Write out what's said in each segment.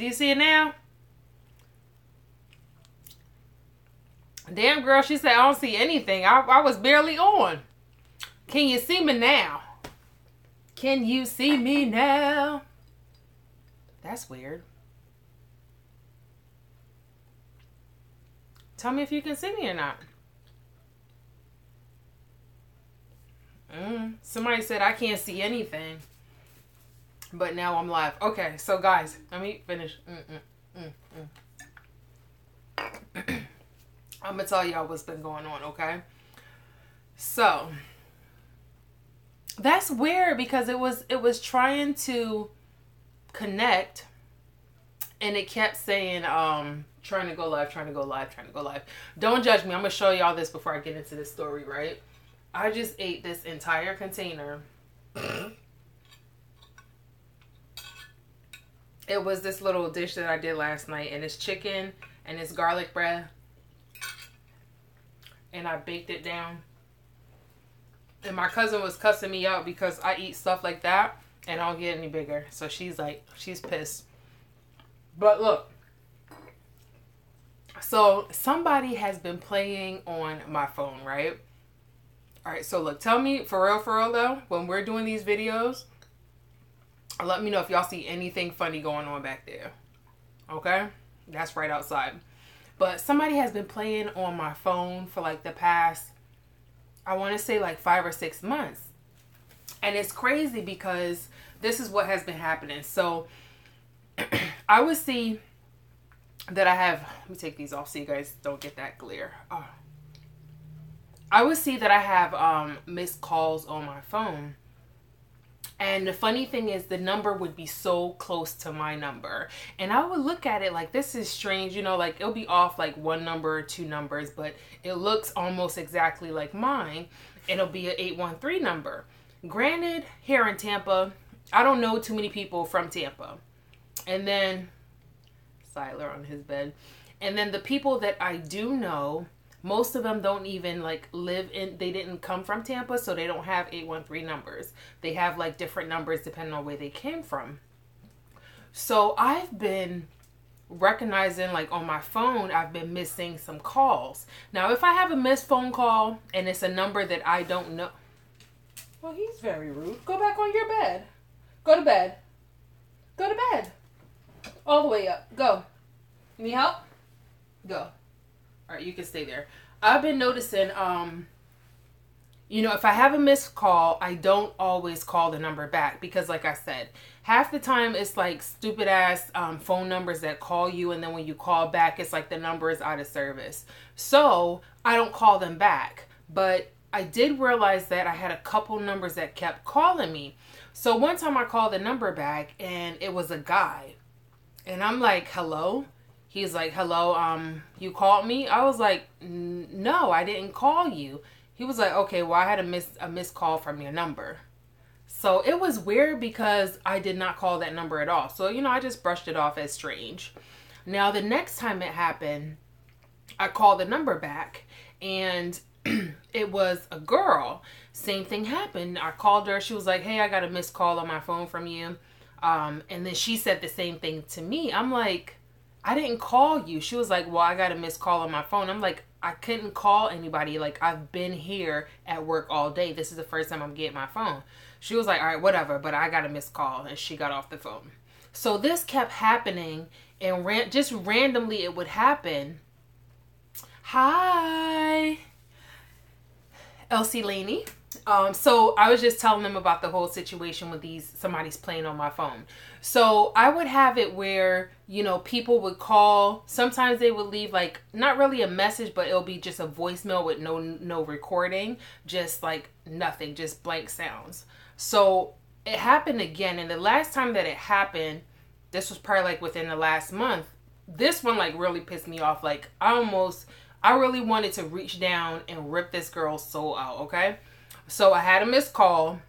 Do you see it now? Damn, girl, she said, I don't see anything. I was barely on. Can you see me now? Can you see me now? That's weird. Tell me if you can see me or not. Somebody said I can't see anything. But now I'm live. Okay, so guys, let me finish. I'm gonna tell y'all what's been going on, okay? So that's weird because it was trying to connect and it kept saying trying to go live, trying to go live, trying to go live. Don't judge me. I'm gonna show y'all this before I get into this story, right? I just ate this entire container. It was this little dish that I did last night, and it's chicken and it's garlic bread. And I baked it down. And my cousin was cussing me out because I eat stuff like that and I don't get any bigger. So she's like, she's pissed. But look. So somebody has been playing on my phone, right? All right, so look, tell me for real though, when we're doing these videos, let me know if y'all see anything funny going on back there. Okay? That's right outside. But somebody has been playing on my phone for like the past, I want to say like 5 or 6 months. And it's crazy because this is what has been happening. So I would see that I have, let me take these off so you guys don't get that glare. Oh. I would see that I have missed calls on my phone. And the funny thing is the number would be so close to my number. And I would look at it like, this is strange. You know, like it'll be off like 1 number or 2 numbers, but it looks almost exactly like mine. It'll be an 813 number. Granted, here in Tampa, I don't know too many people from Tampa. And then, Siler on his bed. And then the people that I do know, most of them don't even like live in, they didn't come from Tampa, so they don't have 813 numbers. They have like different numbers depending on where they came from. So I've been recognizing like on my phone, I've been missing some calls. Now, if I have a missed phone call and it's a number that I don't know. Well, he's very rude. Go back on your bed. Go to bed. Go to bed. All the way up. Go. You need help? Go. All right, you can stay there. I've been noticing, you know, if I have a missed call, I don't always call the number back because like I said, half the time it's like stupid ass phone numbers that call you. And then when you call back, it's like the number is out of service. So I don't call them back. But I did realize that I had a couple numbers that kept calling me. So one time I called the number back and it was a guy. And I'm like, hello? He's like, hello, you called me? I was like, no, I didn't call you. He was like, okay, well, I had a missed call from your number. So it was weird because I did not call that number at all. So, you know, I just brushed it off as strange. Now, the next time it happened, I called the number back and it was a girl. Same thing happened. I called her. She was like, hey, I got a missed call on my phone from you. And then she said the same thing to me. I'm like, I didn't call you. She was like, well, I got a missed call on my phone. I'm like, I couldn't call anybody. Like, I've been here at work all day. This is the first time I'm getting my phone. She was like, all right, whatever. But I got a missed call. And she got off the phone. So this kept happening. And just randomly it would happen. Hi. Elsie Laney. So I was just telling them about the whole situation with somebody's playing on my phone. So I would have it where, you know, people would call. Sometimes they would leave like, not really a message, but it'll be just a voicemail with no recording. Just like nothing, just blank sounds. So it happened again. And the last time that it happened, this was probably like within the last month. This one like really pissed me off. Like I really wanted to reach down and rip this girl's soul out, okay? So I had a missed call.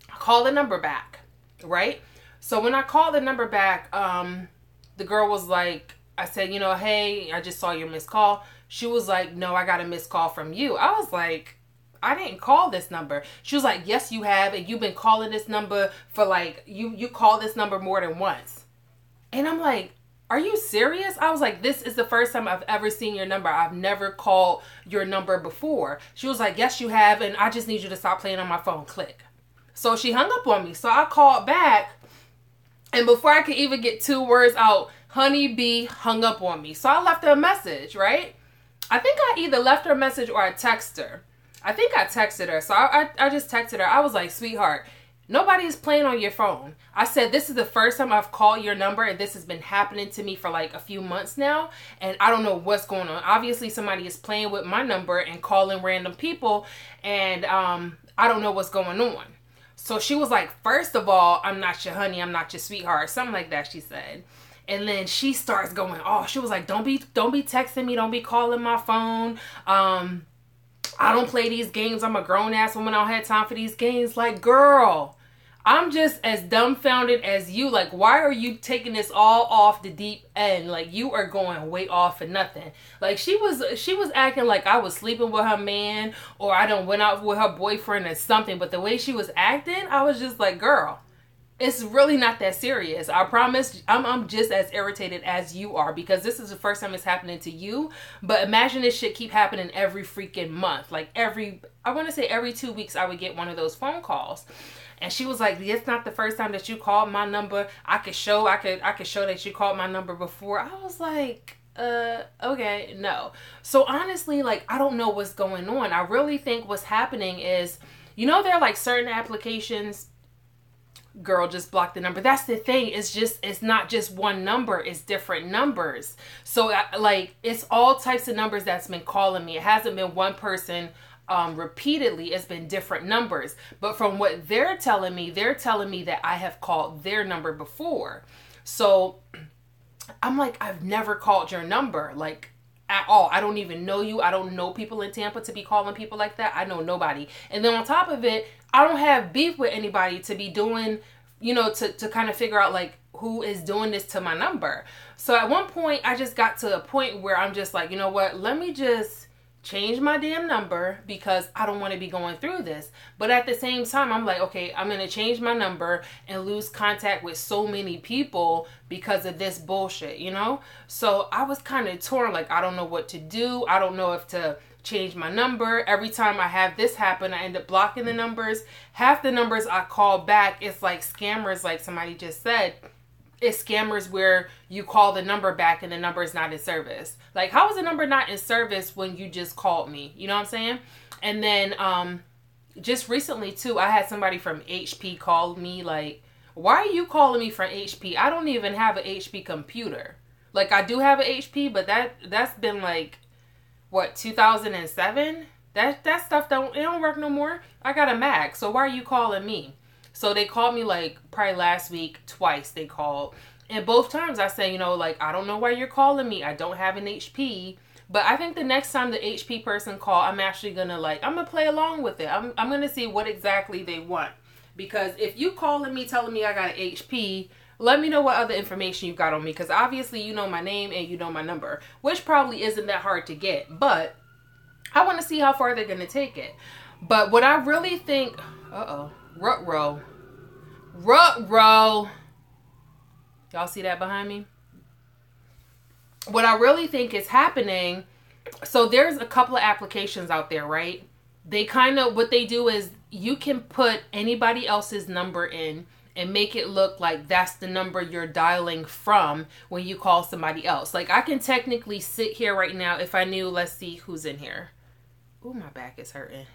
I called the number back, right? So when I called the number back, the girl was like, I said, you know, hey, I just saw your missed call. She was like, no, I got a missed call from you. I was like, I didn't call this number. She was like, yes, you have. And you've been calling this number for like, you called this number more than once. And I'm like, are you serious? I was like, this is the first time I've ever seen your number. I've never called your number before. She was like, yes, you have. And I just need you to stop playing on my phone. Click. So she hung up on me. So I called back. And before I could even get 2 words out, Honey Bee hung up on me. So I left her a message, right? I think I either left her a message or I texted her. I think I texted her. So I just texted her. I was like, sweetheart, nobody is playing on your phone. I said, this is the first time I've called your number, and this has been happening to me for like a few months now, and I don't know what's going on. Obviously, somebody is playing with my number and calling random people, and I don't know what's going on. So she was like, first of all, I'm not your honey, I'm not your sweetheart, something like that, she said. And then she starts going, oh, she was like, don't be texting me, don't be calling my phone. I don't play these games. I'm a grown-ass woman. I don't have time for these games. Like, girl, I'm just as dumbfounded as you. Like, why are you taking this all off the deep end? Like, you are going way off for nothing. Like, she was acting like I was sleeping with her man, or I done went out with her boyfriend or something. But the way she was acting, I was just like, girl, it's really not that serious. I promise. I'm just as irritated as you are, because this is the first time it's happening to you. But imagine this shit keep happening every freaking month. Like I want to say every 2 weeks I would get one of those phone calls. And she was like, it's not the first time that you called my number. I could show that you called my number before. I was like, okay, no. So honestly, like, I don't know what's going on. I really think what's happening is, you know, there are like certain applications, girl, just block the number. That's the thing. It's not just one number. It's different numbers. So like, it's all types of numbers that's been calling me. It hasn't been one person repeatedly. It's been different numbers. But from what they're telling me that I have called their number before. So I'm like, I've never called your number, like, at all. I don't even know you. I don't know people in Tampa to be calling people like that. I know nobody. And then on top of it, I don't have beef with anybody to be doing, you know, to kind of figure out like who is doing this to my number. So at one point, I just got to a point where I'm just like, you know what, let me just change my damn number, because I don't want to be going through this. But at the same time, I'm like, okay, I'm going to change my number and lose contact with so many people because of this bullshit, you know? So I was kind of torn. Like, I don't know what to do. I don't know if to change my number. Every time I have this happen, I end up blocking the numbers. Half the numbers I call back, it's like scammers, like somebody just said. It's scammers where you call the number back and the number is not in service. Like, how is the number not in service when you just called me? You know what I'm saying? And then just recently too, I had somebody from HP call me like, why are you calling me from HP? I don't even have an HP computer. Like, I do have an HP, but that's been like, what, 2007? That stuff don't work no more. I got a Mac, so why are you calling me? So they called me like probably last week, twice they called. And both times I say, you know, like, I don't know why you're calling me. I don't have an HP. But I think the next time the HP person call, I'm actually going to I'm going to play along with it. I'm going to see what exactly they want. Because if you calling me telling me I got an HP, let me know what other information you got on me. Because obviously you know my name and you know my number, which probably isn't that hard to get. But I want to see how far they're going to take it. But what I really think, Ruh-roh. Y'all see that behind me? What I really think is happening, so there's a couple of applications out there, right? They kind of, what they do is you can put anybody else's number in and make it look like that's the number you're dialing from when you call somebody else. Like, I can technically sit here right now if I knew, let's see who's in here. Ooh, my back is hurting.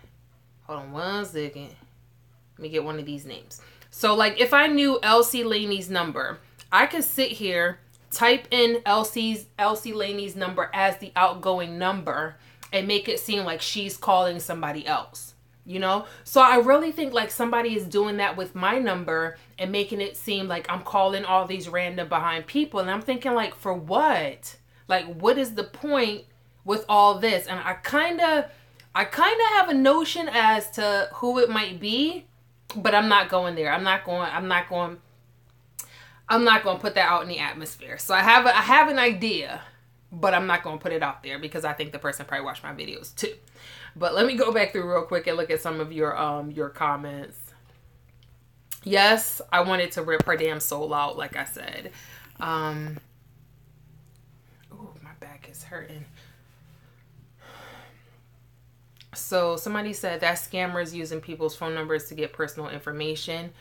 Hold on one second. Let me get one of these names. So, like, if I knew Elsie Laney's number, I could sit here, type in Elsie Laney's number as the outgoing number and make it seem like she's calling somebody else, you know? So I really think like somebody is doing that with my number and making it seem like I'm calling all these random behind people. And I'm thinking like, for what? Like, what is the point with all this? And I kind of have a notion as to who it might be, but I'm not going there. I'm not going to put that out in the atmosphere. So I have an idea, but I'm not going to put it out there because I think the person probably watched my videos too. But let me go back through real quick and look at some of your comments. Yes, I wanted to rip her damn soul out, like I said. back is hurting. So somebody said that scammers using people's phone numbers to get personal information.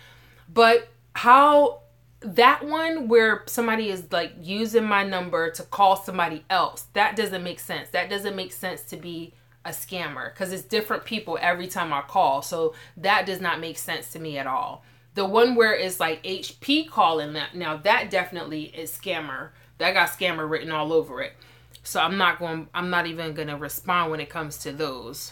But how that one where somebody is like using my number to call somebody else, that doesn't make sense. That doesn't make sense to be a scammer because it's different people every time I call. So that does not make sense to me at all. The one where it's like HP calling, that now that definitely is scammer. That got scammer written all over it. So I'm not even going to respond when it comes to those.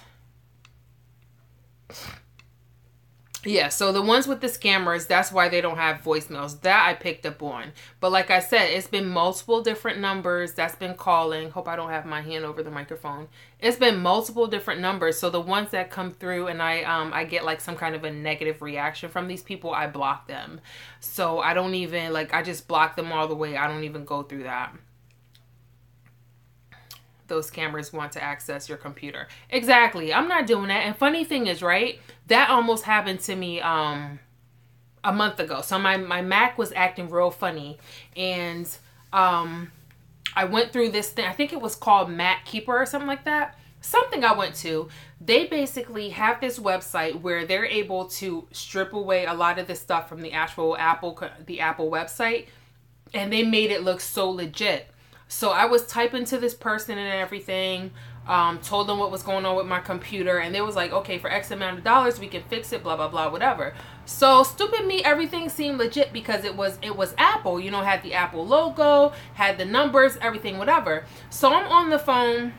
Yeah, so the ones with the scammers, that's why they don't have voicemails. That I picked up on. But like I said, it's been multiple different numbers that's been calling. Hope I don't have my hand over the microphone. It's been multiple different numbers. So the ones that come through and I get like some kind of a negative reaction from these people, I block them. So I don't even, like, I just block them all the way. I don't even go through that. Those scammers want to access your computer. Exactly. I'm not doing that. And funny thing is, right, that almost happened to me a month ago. So my Mac was acting real funny. And I went through this thing. I think it was called Mac Keeper or something like that. Something I went to. They basically have this website where they're able to strip away a lot of the stuff from the actual Apple website. And they made it look so legit. So I was typing to this person and everything, told them what was going on with my computer, and they was like, okay, for X amount of dollars, we can fix it, blah, blah, blah, whatever. So stupid me, everything seemed legit because it was Apple, you know, had the Apple logo, had the numbers, everything, whatever. So I'm on the phone,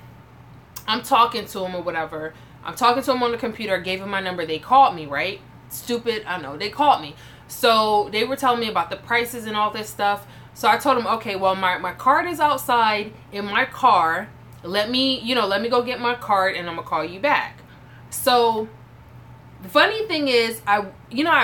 I'm talking to them or whatever. I'm talking to them on the computer, gave them my number, they called me, right? Stupid, I know, they called me. So they were telling me about the prices and all this stuff. So I told him, okay, well, my card is outside in my car. Let me go get my card and I'm going to call you back. So the funny thing is, I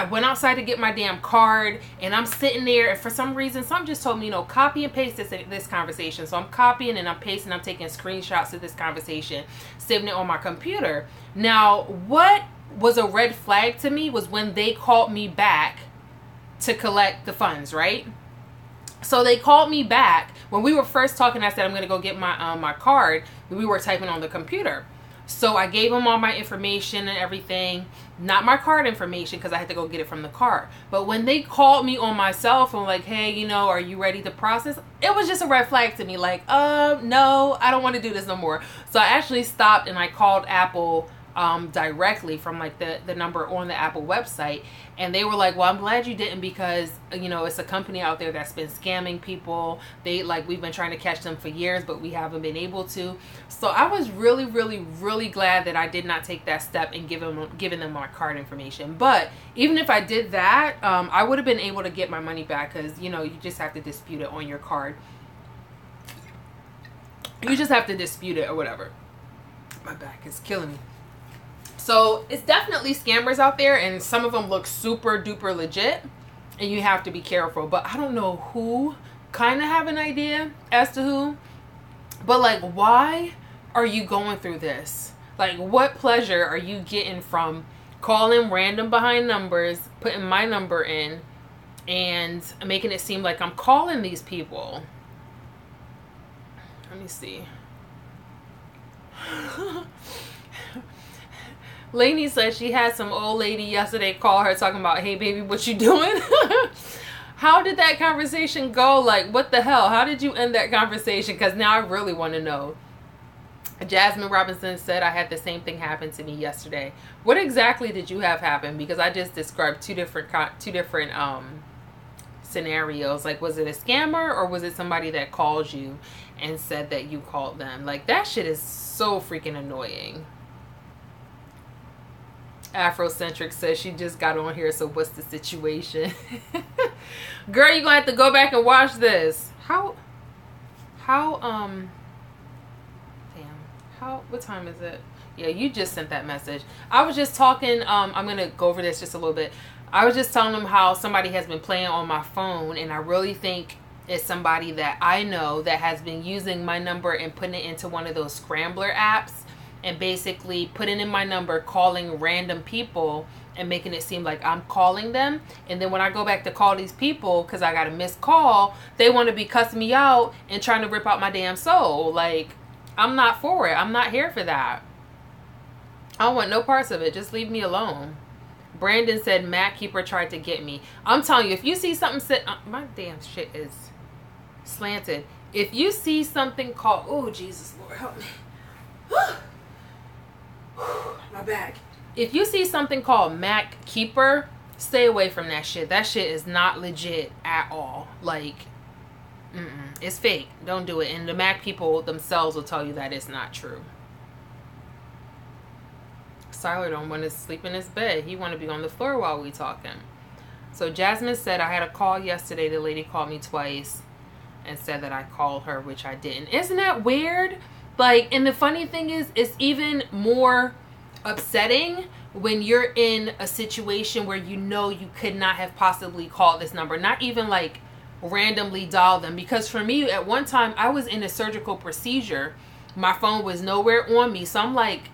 went outside to get my damn card and I'm sitting there and for some reason, something just told me, copy and paste this conversation. So I'm copying and I'm pasting, I'm taking screenshots of this conversation, saving it on my computer. Now, what was a red flag to me was when they called me back to collect the funds, right? So they called me back. When we were first talking, I said, I'm going to go get my card. We were typing on the computer. So I gave them all my information and everything. Not my card information because I had to go get it from the car. But when they called me on my cell phone, like, hey, are you ready to process? It was just a red flag to me. Like, no, I don't want to do this no more. So I actually stopped and I called Apple directly from like the number on the Apple website, and they were like, well, I'm glad you didn't because it's a company out there that's been scamming people. We've been trying to catch them for years, but we haven't been able to. So I was really, really, really glad that I did not take that step and giving them my card information. But even if I did that, I would have been able to get my money back because you just have to dispute it on your card. You just have to dispute it or whatever. My back is killing me. So it's definitely scammers out there, and some of them look super duper legit, and you have to be careful. But I don't know who, kind of have an idea as to who, but like, why are you going through this? Like, what pleasure are you getting from calling random behind numbers, putting my number in, and making it seem like I'm calling these people? Let me see. Lainey said she had some old lady yesterday call her talking about, hey baby, what you doing? How did that conversation go? Like, what the hell? How did you end that conversation? Because now I really want to know. Jasmine Robinson said, I had the same thing happen to me yesterday. What exactly did you have happen? Because I just described two different scenarios. Like, was it a scammer or was it somebody that called you and said that you called them? Like, that shit is so freaking annoying. Afrocentric says she just got on here, so what's the situation? Girl, you're gonna have to go back and watch this. What time is it? Yeah, you just sent that message. I was just talking, I'm gonna go over this just a little bit. I was just telling them how somebody has been playing on my phone, and I really think it's somebody that I know that has been using my number and putting it into one of those scrambler apps and basically putting in my number, calling random people and making it seem like I'm calling them. And then when I go back to call these people because I got a missed call, they want to be cussing me out and trying to rip out my damn soul. Like, I'm not for it. I'm not here for that. I don't want no parts of it. Just leave me alone. Brandon said Mac Keeper tried to get me. I'm telling you, if you see something sit, my damn shit is slanted. If you see something called, oh Jesus Lord help me, my back. If you see something called Mac Keeper, stay away from that shit. That shit is not legit at all. Like, it's fake. Don't do it. And the Mac people themselves will tell you that it's not true. Siler don't want to sleep in his bed. He want to be on the floor while we talking. So Jasmine said, I had a call yesterday. The lady called me twice and said that I called her, which I didn't. Isn't that weird? Like, and the funny thing is, it's even more upsetting when you're in a situation where you know you could not have possibly called this number. Not even like randomly dial them. Because for me, at one time, I was in a surgical procedure. My phone was nowhere on me. So I'm like,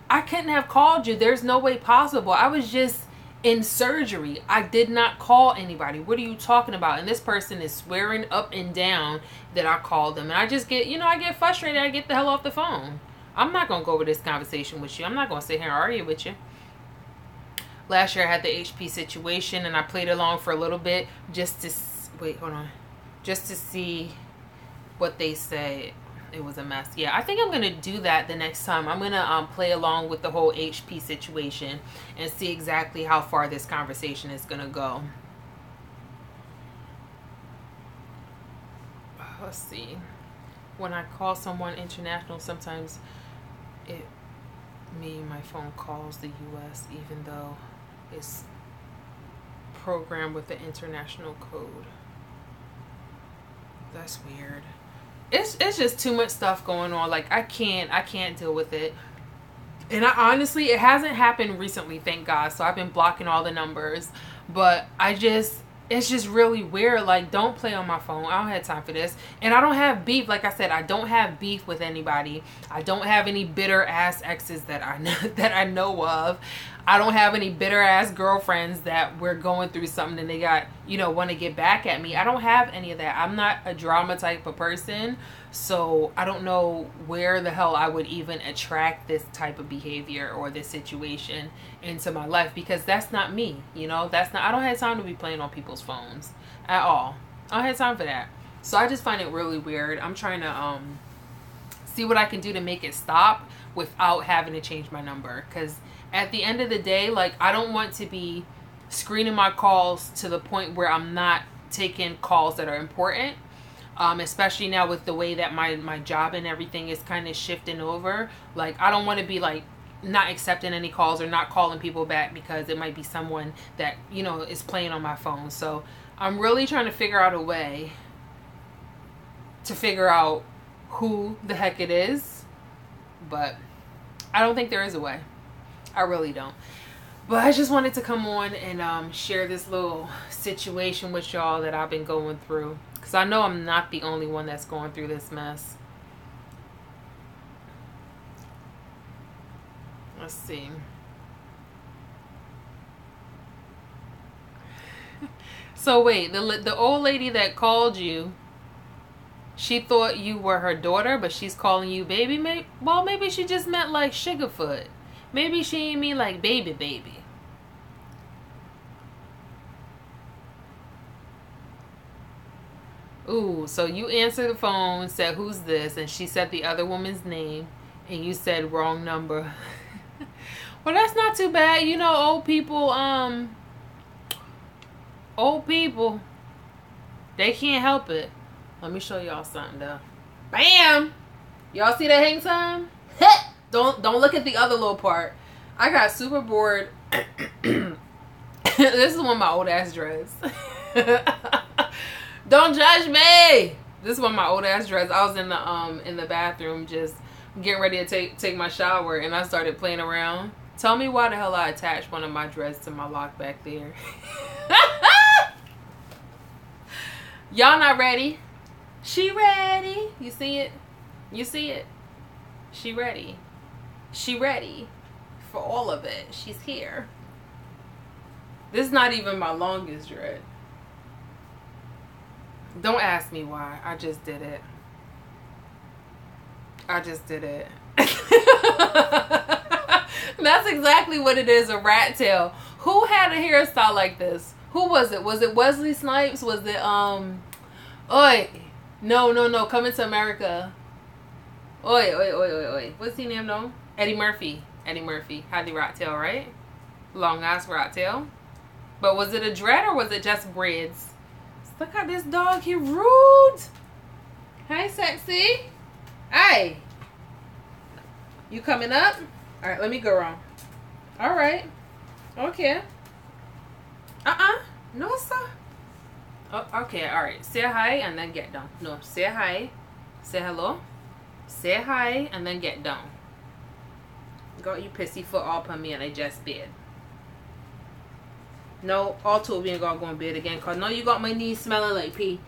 I couldn't have called you. There's no way possible. I was just in surgery. I did not call anybody. What are you talking about? And this person is swearing up and down that I called them. And I just get, you know, I get frustrated. I get the hell off the phone. I'm not going to go over this conversation with you. I'm not going to sit here and argue with you. Last year I had the HP situation and I played along for a little bit just to, wait, hold on. Just to see what they say. It was a mess. Yeah, I think I'm gonna do that the next time. I'm gonna play along with the whole HP situation and see exactly how far this conversation is gonna go. Let's see. When I call someone international, sometimes my phone calls the US even though it's programmed with the international code. That's weird. It's just too much stuff going on. Like, I can't deal with it. And I honestly, it hasn't happened recently, thank God. So I've been blocking all the numbers. But it's just really weird. Like, don't play on my phone. I don't have time for this. And I don't have beef. Like I said, I don't have beef with anybody. I don't have any bitter ass exes that I know of. I don't have any bitter ass girlfriends that we're going through something and they got, you know, want to get back at me. I don't have any of that. I'm not a drama type of person. So I don't know where the hell I would even attract this type of behavior or this situation into my life, because that's not me. You know, I don't have time to be playing on people's phones at all. I don't have time for that. So I just find it really weird. I'm trying to see what I can do to make it stop without having to change my number, because at the end of the day, like, I don't want to be screening my calls to the point where I'm not taking calls that are important. Especially now with the way that my job and everything is kind of shifting over. Like, I don't want to be like not accepting any calls or not calling people back because it might be someone that, you know, is playing on my phone. So I'm really trying to figure out a way to figure out who the heck it is. But I don't think there is a way. I really don't. But I just wanted to come on and share this little situation with y'all that I've been going through. Because I know I'm not the only one that's going through this mess. Let's see. So wait, the old lady that called you, she thought you were her daughter, but she's calling you baby? Well, maybe she just meant like Sugarfoot. Maybe she ain't mean like baby. Ooh, so you answered the phone, said, who's this? And she said the other woman's name, and you said wrong number. Well, that's not too bad. You know, old people, they can't help it. Let me show y'all something, though. Bam! Y'all see that hang time? Don't look at the other little part. I got super bored. This is one of my old ass dreads. Don't judge me. This is one of my old ass dreads. I was in the bathroom just getting ready to take my shower, and I started playing around. Tell me why the hell I attached one of my dreads to my lock back there. Y'all not ready? She ready. You see it? You see it? She ready. She ready for all of it. She's here. This is not even my longest dread. Don't ask me why. I just did it. I just did it. That's exactly what it is, a rat tail. Who had a hairstyle like this? Who was it? Was it Wesley Snipes? Was it, Oi. No. Coming to America. Oi. What's his name, no? Eddie Murphy. Had the rat tail, right? Long ass rat tail. But was it a dread or was it just braids? Look at this dog. He rude. Hi, sexy. Hey. You coming up? All right, let me go around. All right. Okay. No, sir. Oh, okay, all right. Say hi and then get down. No, say hi. Say hello. Say hi and then get down. Got you pissy foot up on me and I just bed. No, all two we ain't gonna go in bed again because now you got my knees smelling like pee.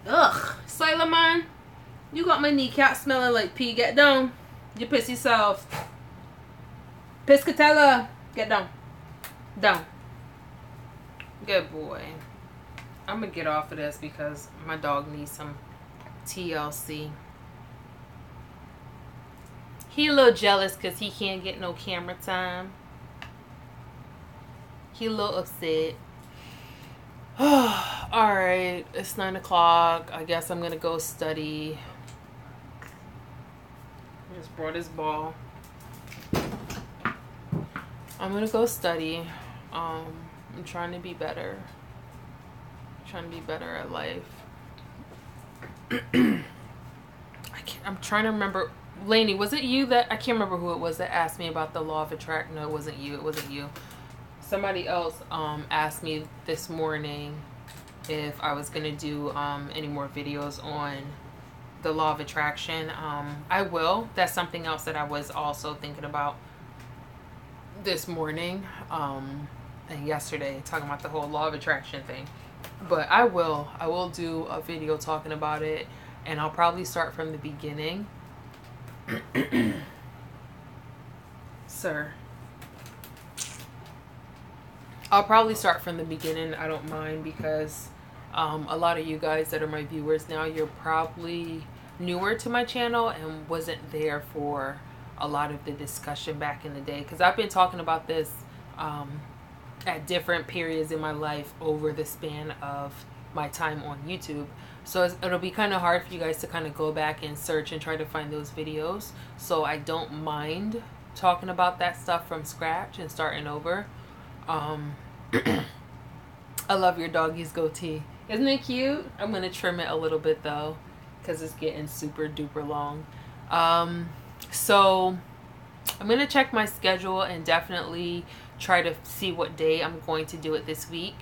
Ugh, Solomon. You got my kneecap smelling like pee. Get down. You pissy self. Piscatella. Get down. Down. Good boy. I'm gonna get off of this because my dog needs some TLC. He a little jealous because he can't get no camera time. He a little upset. Alright, it's 9 o'clock. I guess I'm gonna go study. I just brought his ball. I'm gonna go study. I'm trying to be better. Trying to be better at life. I'm trying to remember. Lainey, was it you that, I can't remember who it was that asked me about the law of attraction. No, it wasn't you. It wasn't you. Somebody else asked me this morning if I was gonna do any more videos on the law of attraction. I will. That's something else that I was also thinking about this morning and yesterday, talking about the whole law of attraction thing. But I will do a video talking about it, and I'll probably start from the beginning. Sir, I'll probably start from the beginning. I don't mind because a lot of you guys that are my viewers now, you're probably newer to my channel and wasn't there for a lot of the discussion back in the day, because I've been talking about this at different periods in my life over the span of my time on YouTube. So it'll be kind of hard for you guys to kind of go back and search and try to find those videos. So I don't mind talking about that stuff from scratch and starting over. I love your doggy's goatee. Isn't it cute? I'm going to trim it a little bit though, because it's getting super duper long. So I'm going to check my schedule and definitely try to see what day I'm going to do it this week.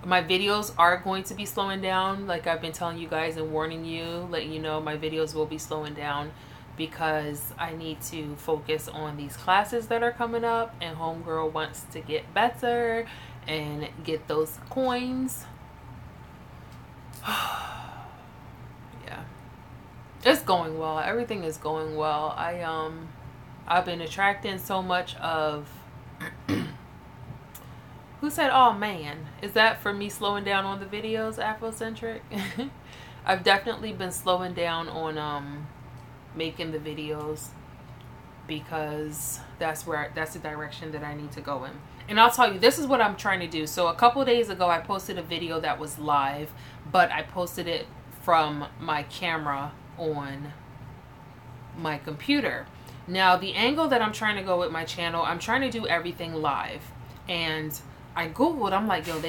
My videos are going to be slowing down, like I've been telling you guys and warning you, letting you know my videos will be slowing down because I need to focus on these classes that are coming up, and homegirl wants to get better and get those coins. Yeah, it's going well. Everything is going well. I've been attracting so much of who said, oh man, is that for me slowing down on the videos, Afrocentric? I've definitely been slowing down on making the videos because that's the direction that I need to go in. And I'll tell you, this is what I'm trying to do. So a couple days ago, I posted a video that was live, but I posted it from my camera on my computer. Now, the angle that I'm trying to go with my channel, I'm trying to do everything live. And I Googled, I'm like, yo,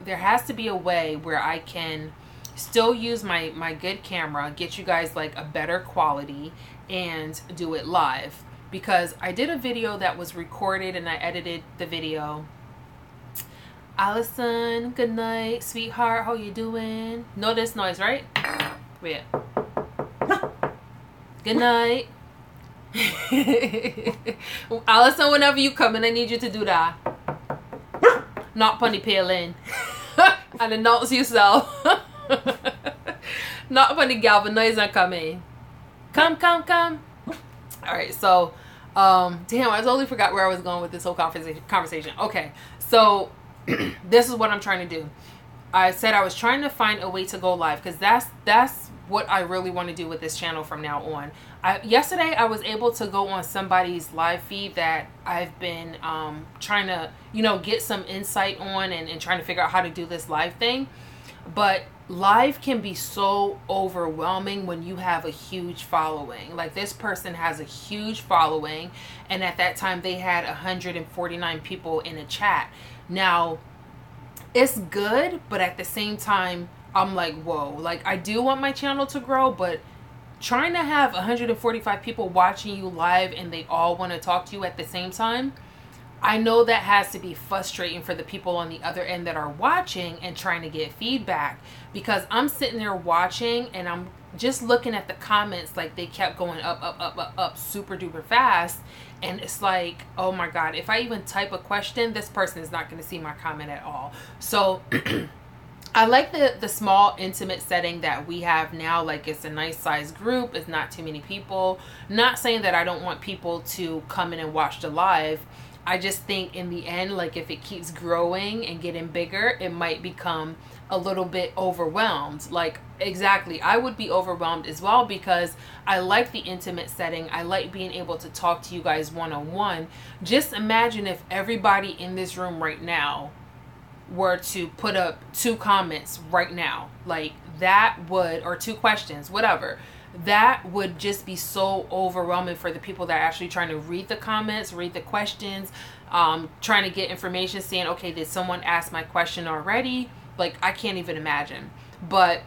there has to be a way where I can still use my good camera, get you guys like a better quality, and do it live. Because I did a video that was recorded and I edited the video. Allison, good night, sweetheart, how you doing? Know this noise, right? Wait. Good night. Allison, whenever you come in, I need you to do that. Not punny peeling. And announce yourself. Not funny galvanizer coming. Come. Alright, so Damn, I totally forgot where I was going with this whole conversation. Okay, so this is what I'm trying to do. I said I was trying to find a way to go live, because that's what I really want to do with this channel from now on. Yesterday I was able to go on somebody's live feed that I've been trying to, you know, get some insight on, and trying to figure out how to do this live thing. But live can be so overwhelming when you have a huge following. Like, this person has a huge following, and at that time they had 149 people in a chat. Now, it's good, but at the same time, I'm like, whoa. Like, I do want my channel to grow, but trying to have 145 people watching you live and they all want to talk to you at the same time, I know that has to be frustrating for the people on the other end that are watching and trying to get feedback, because I'm sitting there watching and I'm just looking at the comments, like they kept going up super duper fast. And it's like, oh my God, if I even type a question, this person is not going to see my comment at all. So I like the small intimate setting that we have now. Like, it's a nice size group. It's not too many people. Not saying that I don't want people to come in and watch the live. I just think in the end, like, if it keeps growing and getting bigger, it might become a little bit overwhelmed. Like, exactly, I would be overwhelmed as well, because I like the intimate setting. I like being able to talk to you guys one-on-one. Just imagine if everybody in this room right now were to put up 2 comments right now, like that would, or 2 questions, whatever. That would just be so overwhelming for the people that are actually trying to read the comments, read the questions, trying to get information, saying, okay, did someone ask my question already? Like, I can't even imagine. But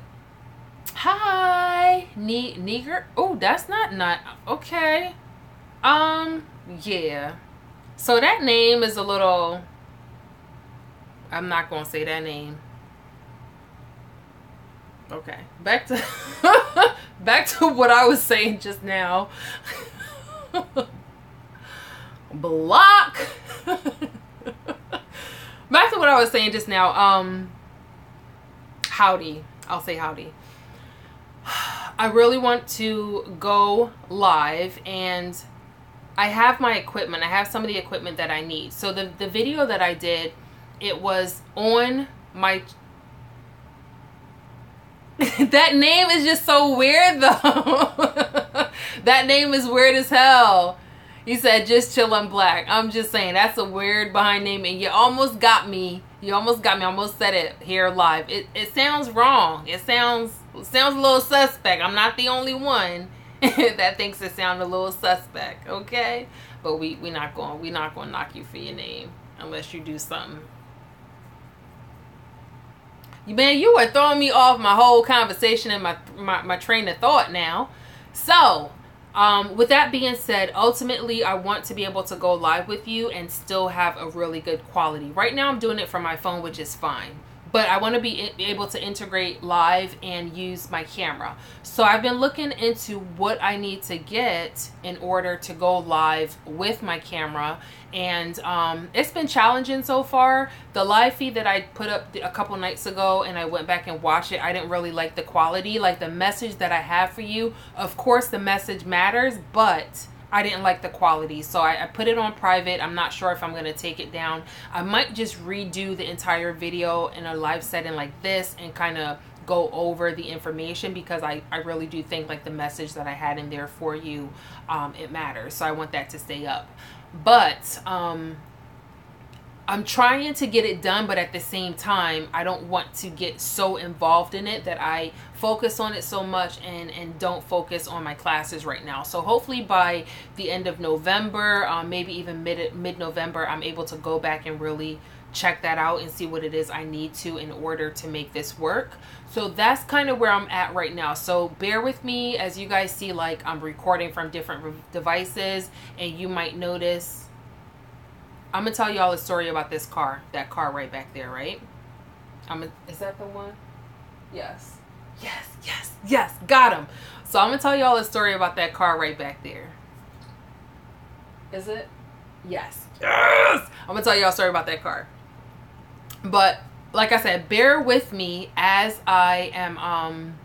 hi, Nigger. Oh, that's not okay. Yeah. So that name is a little, I'm not gonna say that name. Okay, back to back to what I was saying just now. Block. Back to what I was saying just now. Howdy. I'll say howdy. I really want to go live, and I have my equipment. I have some of the equipment that I need. So the video that I did, it was on my that name is just so weird though. That name is weird as hell. He said, just chill, I'm black. I'm just saying, that's a weird behind name, and you almost got me. You almost got me. I almost said it here live. It sounds wrong. It sounds a little suspect. I'm not the only one that thinks it sounds a little suspect, okay? But we're not going to knock you for your name unless you do something. Man, you are throwing me off my whole conversation and my train of thought now. So, with that being said, ultimately, I want to be able to go live with you and still have a really good quality. Right now, I'm doing it from my phone, which is fine. But I want to be able to integrate live and use my camera. So I've been looking into what I need to get in order to go live with my camera. And it's been challenging so far. The live feed that I put up a couple nights ago, and I went back and watched it, I didn't really like the quality. Like, the message that I have for you, of course the message matters, but I didn't like the quality. So I put it on private. I'm not sure if I'm going to take it down. I might just redo the entire video in a live setting like this and kind of go over the information, because I really do think, like, the message that I had in there for you, it matters. So I want that to stay up. But I'm trying to get it done, but at the same time, I don't want to get so involved in it that I focus on it so much and don't focus on my classes right now. So hopefully by the end of November, maybe even mid-November, I'm able to go back and really check that out and see what it is I need to in order to make this work. So that's kind of where I'm at right now. So bear with me as you guys see, like, I'm recording from different devices, and you might notice, I'm gonna tell y'all a story about this car, that car right back there, right? Is that the one? Yes. Yes, yes, yes, got him. So I'm gonna tell y'all a story about that car right back there. Is it? Yes. Yes! I'm gonna tell y'all a story about that car. But like I said, bear with me as I am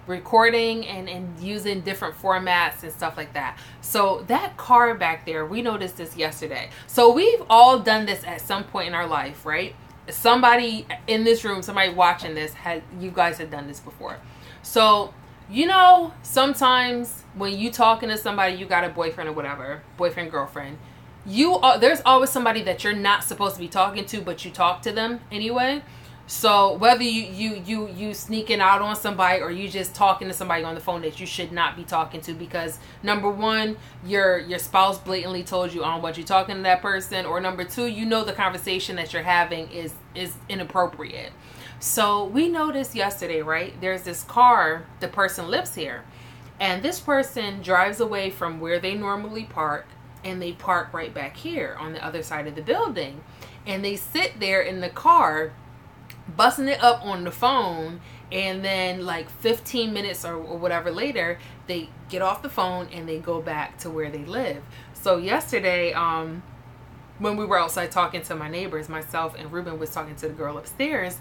recording and using different formats and stuff like that. So that car back there, we noticed this yesterday. So we've all done this at some point in our life, right? Somebody in this room, somebody watching this, you guys have done this before. So, you know, sometimes when you talking to somebody, you got a boyfriend or whatever, boyfriend, girlfriend, there's always somebody that you're not supposed to be talking to, but you talk to them anyway. So whether you sneaking out on somebody or you just talking to somebody on the phone that you should not be talking to, because number one, your spouse blatantly told you, I don't want you talking to that person, or number two, you know the conversation that you're having is inappropriate. So we noticed yesterday, right? There's this car, the person lives here, and this person drives away from where they normally park, and they park right back here on the other side of the building, and they sit there in the car busting it up on the phone, and then like 15 minutes or whatever later, they get off the phone and they go back to where they live. So yesterday, when we were outside talking to my neighbors, myself and Ruben was talking to the girl upstairs.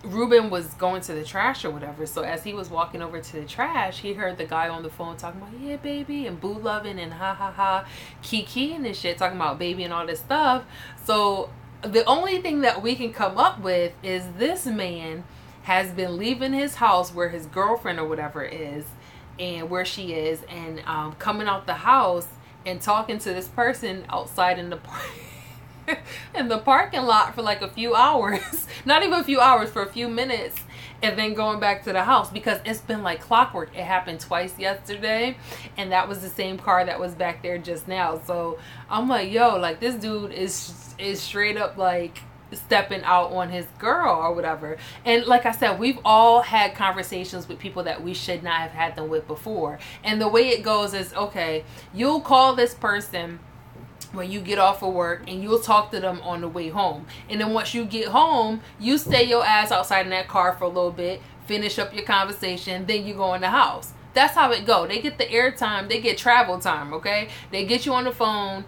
Ruben was going to the trash or whatever, so as he was walking over to the trash, he heard the guy on the phone talking about, yeah, baby, and boo loving and ha ha ha, kiki and shit, talking about baby and all this stuff. So the only thing that we can come up with is this man has been leaving his house where his girlfriend or whatever is, and where she is, and coming out the house and talking to this person outside in the in the parking lot for like a few hours, not even a few hours, for a few minutes, and then going back to the house, because it's been like clockwork. It happened twice yesterday, and that was the same car that was back there just now. So I'm like, yo, like this dude is straight up like stepping out on his girl or whatever. And like I said, we've all had conversations with people that we should not have had them with before. And the way it goes is, okay, you'll call this person when you get off of work, and you'll talk to them on the way home, and then once you get home, you stay your ass outside in that car for a little bit, finish up your conversation, then you go in the house. That's how it go. They get the airtime, they get travel time, okay? They get you on the phone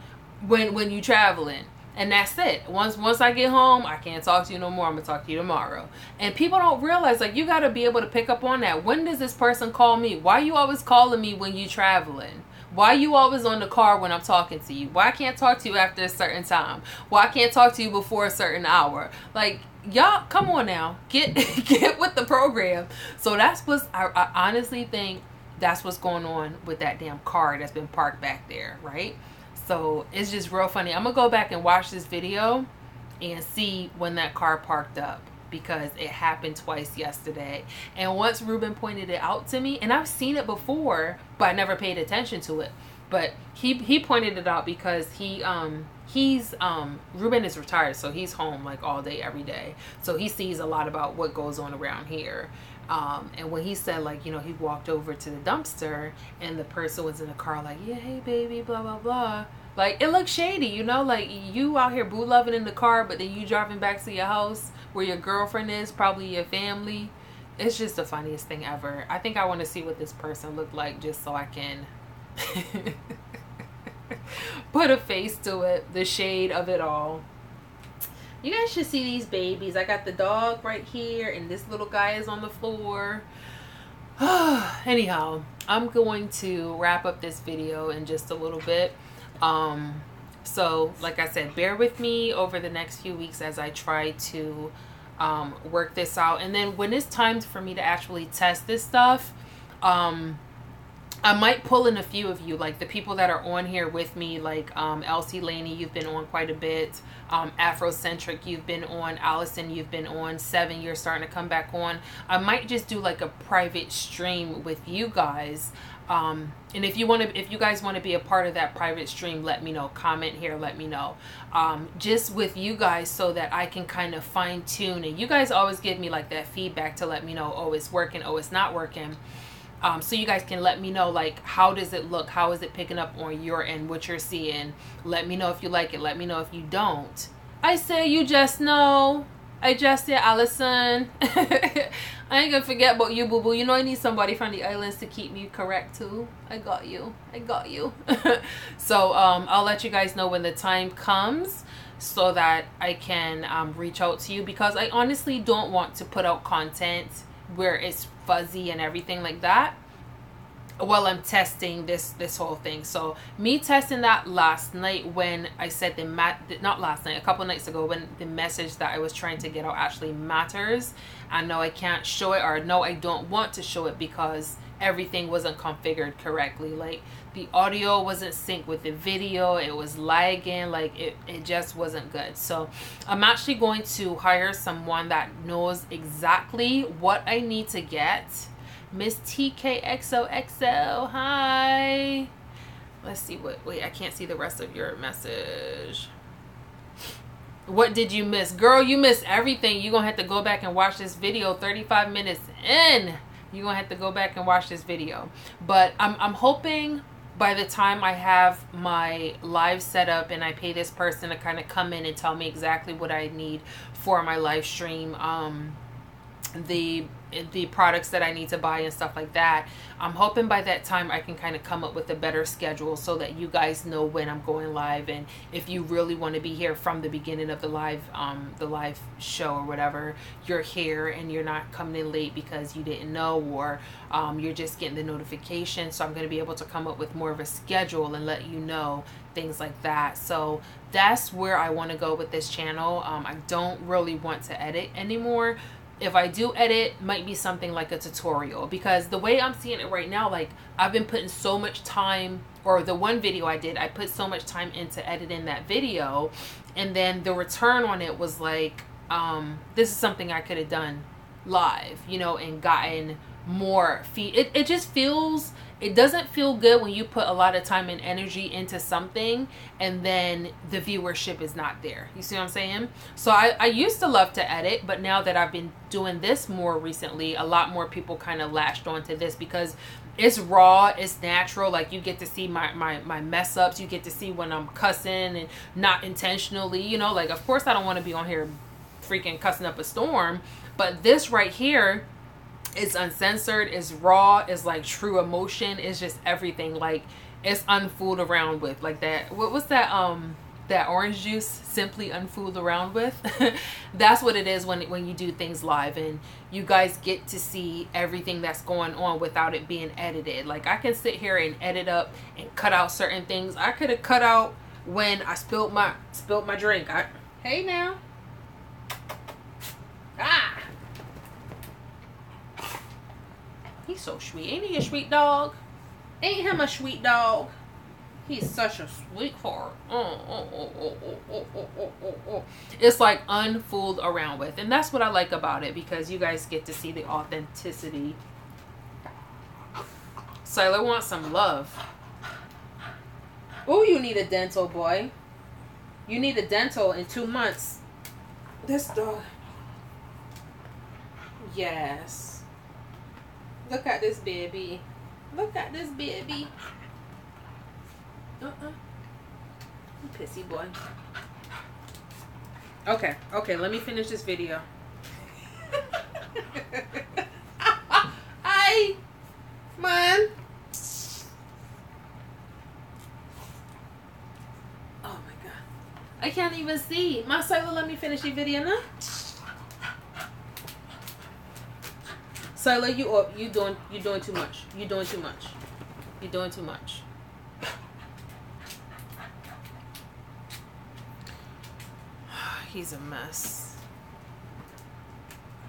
when you traveling, and that's it. Once I get home, I can't talk to you no more. I'm gonna talk to you tomorrow. And people don't realize, like, you got to be able to pick up on that. When does this person call me? Why are you always calling me when you traveling? Why you always on the car when I'm talking to you? Why I can't talk to you after a certain time? Why I can't talk to you before a certain hour? Like, y'all, come on now. Get with the program. So that's what I honestly think that's what's going on with that damn car that's been parked back there, right? So it's just real funny. I'm going to go back and watch this video and see when that car parked up, because it happened twice yesterday. And once Ruben pointed it out to me, and I've seen it before, but I never paid attention to it. But he pointed it out because Ruben is retired, so he's home like all day, every day. So he sees a lot about what goes on around here. And when he said, like, you know, he walked over to the dumpster and the person was in the car like, yeah, hey baby, blah, blah, blah. Like, it looks shady, you know, like you out here boo loving in the car, but then you driving back to your house where your girlfriend is, probably your family. It's just the funniest thing ever. I think I want to see what this person looked like just so I can put a face to it, the shade of it all. You guys should see these babies. I got the dog right here, and this little guy is on the floor. Anyhow, I'm going to wrap up this video in just a little bit. So like I said, bear with me over the next few weeks as I try to work this out. And then when it's time for me to actually test this stuff, I might pull in a few of you, like the people that are on here with me, like Elsie Laney, you've been on quite a bit. Afrocentric, you've been on. Allison, you've been on. Seven, you're starting to come back on. I might just do like a private stream with you guys. And if you guys want to be a part of that private stream, let me know. Comment here, let me know. Just with you guys, so that I can kind of fine tune. And you guys always give me like that feedback to let me know, oh, it's working, oh, it's not working. So you guys can let me know, like, how does it look? How is it picking up on your end, what you're seeing? Let me know if you like it. Let me know if you don't. I say you just know. I just say, Allison. I ain't gonna forget about you, boo-boo. You know I need somebody from the islands to keep me correct, too. I got you. I got you. So, I'll let you guys know when the time comes so that I can reach out to you, because I honestly don't want to put out content where it's fuzzy and everything like that while I'm testing this whole thing. So me testing that last night when I said not last night, a couple nights ago, when the message that I was trying to get out actually matters. I know I can't show it, or no, I don't want to show it because everything wasn't configured correctly. Like the audio wasn't synced with the video, it was lagging, like it just wasn't good. So I'm actually going to hire someone that knows exactly what I need to get. Miss TKXOXO, hi. Let's see wait, I can't see the rest of your message. What did you miss? Girl, you missed everything. You're gonna have to go back and watch this video 35 minutes in. You're gonna have to go back and watch this video. But I'm hoping by the time I have my live set up and I pay this person to kind of come in and tell me exactly what I need for my live stream, the products that I need to buy and stuff like that, I'm hoping by that time I can kind of come up with a better schedule so that you guys know when I'm going live. And if you really want to be here from the beginning of the live show or whatever, you're here and you're not coming in late because you didn't know, or you're just getting the notification. So I'm going to be able to come up with more of a schedule and let you know things like that. So that's where I want to go with this channel. I don't really want to edit anymore. If I do edit, might be something like a tutorial, because the way I'm seeing it right now, like I've been putting so much time, or the one video I did, I put so much time into editing that video, and then the return on it was like, this is something I could have done live, you know, and gotten more feed. It just feels, it doesn't feel good when you put a lot of time and energy into something and then the viewership is not there. You see what I'm saying? So I used to love to edit, but now that I've been doing this more recently, a lot more people kind of latched onto this because it's raw, it's natural. Like you get to see my mess ups, you get to see when I'm cussing and not intentionally, you know, like of course I don't want to be on here freaking cussing up a storm, but this right here, it's uncensored, it's raw, it's like true emotion, it's just everything. Like it's unfooled around with, like that, what's that that orange juice, simply unfooled around with. That's what it is when you do things live and you guys get to see everything that's going on without it being edited. Like I can sit here and edit up and cut out certain things. I could have cut out when I spilled my drink. Hey now. He's so sweet. Ain't he a sweet dog? Ain't him a sweet dog? He's such a sweetheart. It's like unfooled around with. And that's what I like about it, because you guys get to see the authenticity. Siler wants some love. Oh, you need a dental, boy. You need a dental in 2 months. This dog. Yes. Look at this baby. Look at this baby. You pissy boy. Okay, let me finish this video. Hi, man. Oh my god. I can't even see. My Silo, let me finish the video now. Silo, you doing too much. You're doing too much. You're doing too much. He's a mess.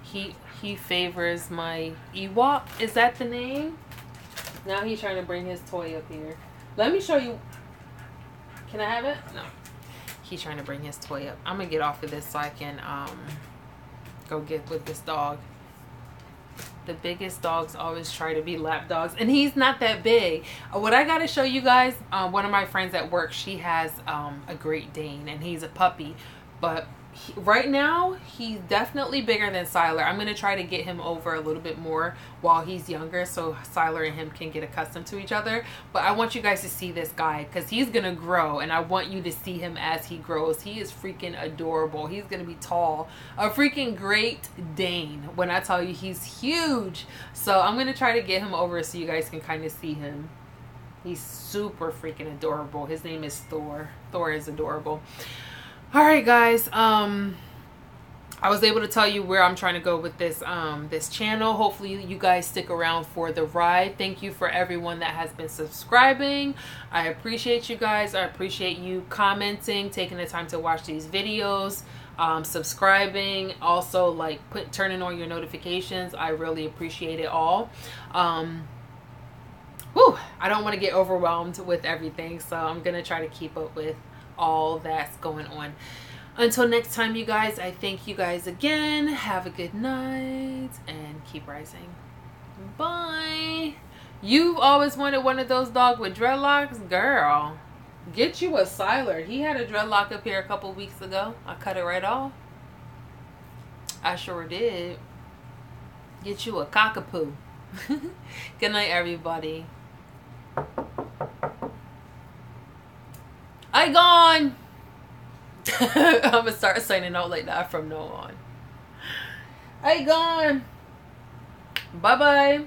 He favors my Ewok. Is that the name? Now he's trying to bring his toy up here. Let me show you. Can I have it? No. He's trying to bring his toy up. I'm gonna get off of this so I can go get with this dog. The biggest dogs always try to be lap dogs, and he's not that big. What I gotta show you guys, one of my friends at work, she has a Great Dane, and he's a puppy, but right now he's definitely bigger than Siler. I'm gonna try to get him over a little bit more while he's younger, so Siler and him can get accustomed to each other. But I want you guys to see this guy, because he's gonna grow, and I want you to see him as he grows. He is freaking adorable. He's gonna be tall, a freaking Great Dane. When I tell you, he's huge. So I'm gonna try to get him over so you guys can kind of see him. He's super freaking adorable. His name is Thor. Thor is adorable. All right, guys. I was able to tell you where I'm trying to go with this this channel. Hopefully you guys stick around for the ride. Thank you for everyone that has been subscribing. I appreciate you guys. I appreciate you commenting, taking the time to watch these videos, subscribing, also like turning on your notifications. I really appreciate it all. Whew, I don't want to get overwhelmed with everything, so I'm gonna try to keep up with all that's going on. Until next time, you guys, I thank you guys again. Have a good night and keep rising. Bye. You've always wanted one of those dogs with dreadlocks? Girl, get you a Siler. He had a dreadlock up here a couple weeks ago. I cut it right off. I sure did. Get you a cockapoo. Good night, everybody. I gone. I'm gonna start signing out like that from now on. I gone. Bye bye.